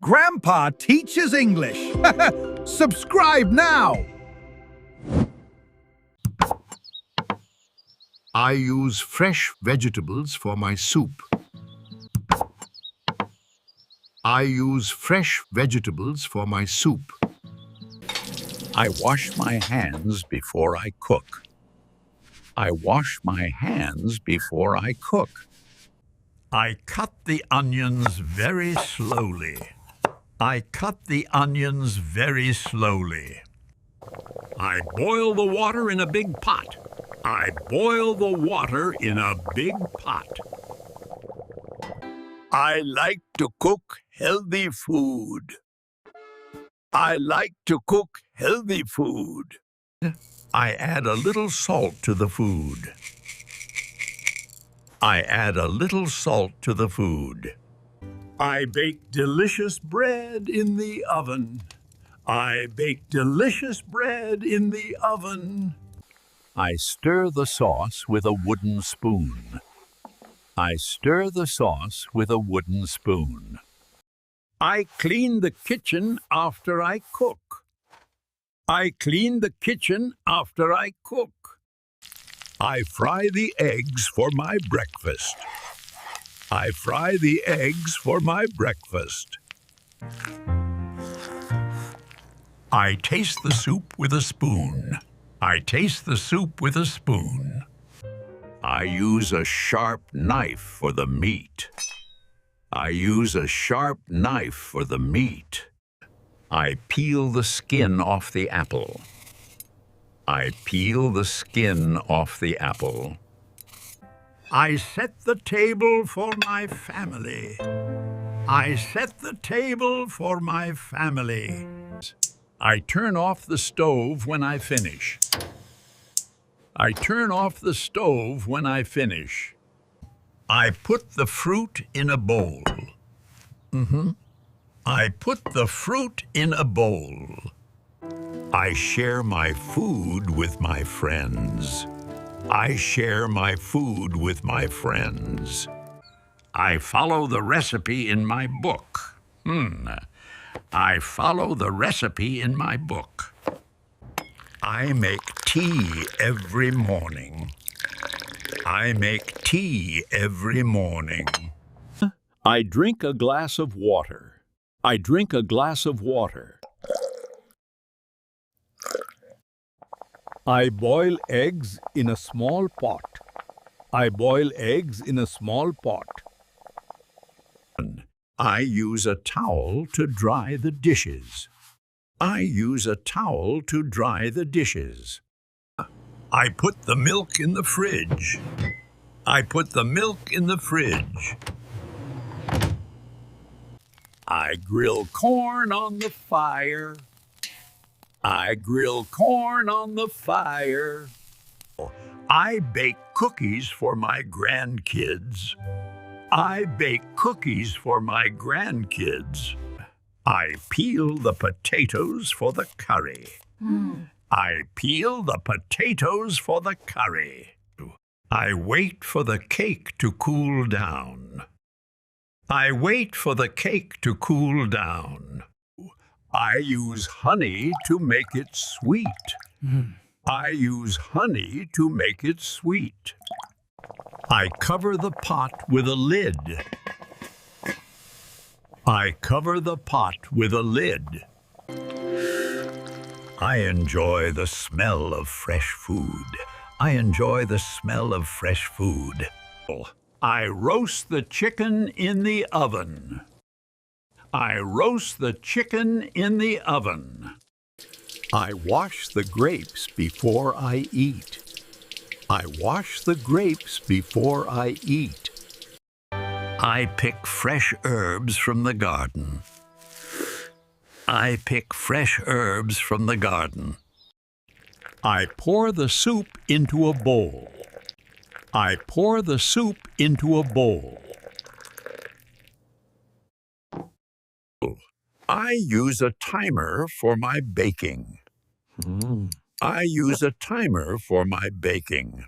Grandpa teaches English. Subscribe now. I use fresh vegetables for my soup. I use fresh vegetables for my soup. I wash my hands before I cook. I wash my hands before I cook. I cut the onions very slowly. I cut the onions very slowly. I boil the water in a big pot. I boil the water in a big pot. I like to cook healthy food. I like to cook healthy food. I add a little salt to the food. I add a little salt to the food. I bake delicious bread in the oven. I bake delicious bread in the oven. I stir the sauce with a wooden spoon. I stir the sauce with a wooden spoon. I clean the kitchen after I cook. I clean the kitchen after I cook. I fry the eggs for my breakfast. I fry the eggs for my breakfast. I taste the soup with a spoon. I taste the soup with a spoon. I use a sharp knife for the meat. I use a sharp knife for the meat. I peel the skin off the apple. I peel the skin off the apple. I set the table for my family. I set the table for my family. I turn off the stove when I finish. I turn off the stove when I finish. I put the fruit in a bowl. I put the fruit in a bowl. I share my food with my friends. I share my food with my friends. I follow the recipe in my book. I follow the recipe in my book. I make tea every morning. I make tea every morning. I drink a glass of water. I drink a glass of water. I boil eggs in a small pot. I boil eggs in a small pot. I use a towel to dry the dishes. I use a towel to dry the dishes. I put the milk in the fridge. I put the milk in the fridge. I grill corn on the fire. I grill corn on the fire. I bake cookies for my grandkids. I bake cookies for my grandkids. I peel the potatoes for the curry. I peel the potatoes for the curry. I wait for the cake to cool down. I wait for the cake to cool down. I use honey to make it sweet. I use honey to make it sweet. I cover the pot with a lid. I cover the pot with a lid. I enjoy the smell of fresh food. I enjoy the smell of fresh food. I roast the chicken in the oven. I roast the chicken in the oven. I wash the grapes before I eat. I wash the grapes before I eat. I pick fresh herbs from the garden. I pick fresh herbs from the garden. I pour the soup into a bowl. I pour the soup into a bowl. I use a timer for my baking. I use a timer for my baking.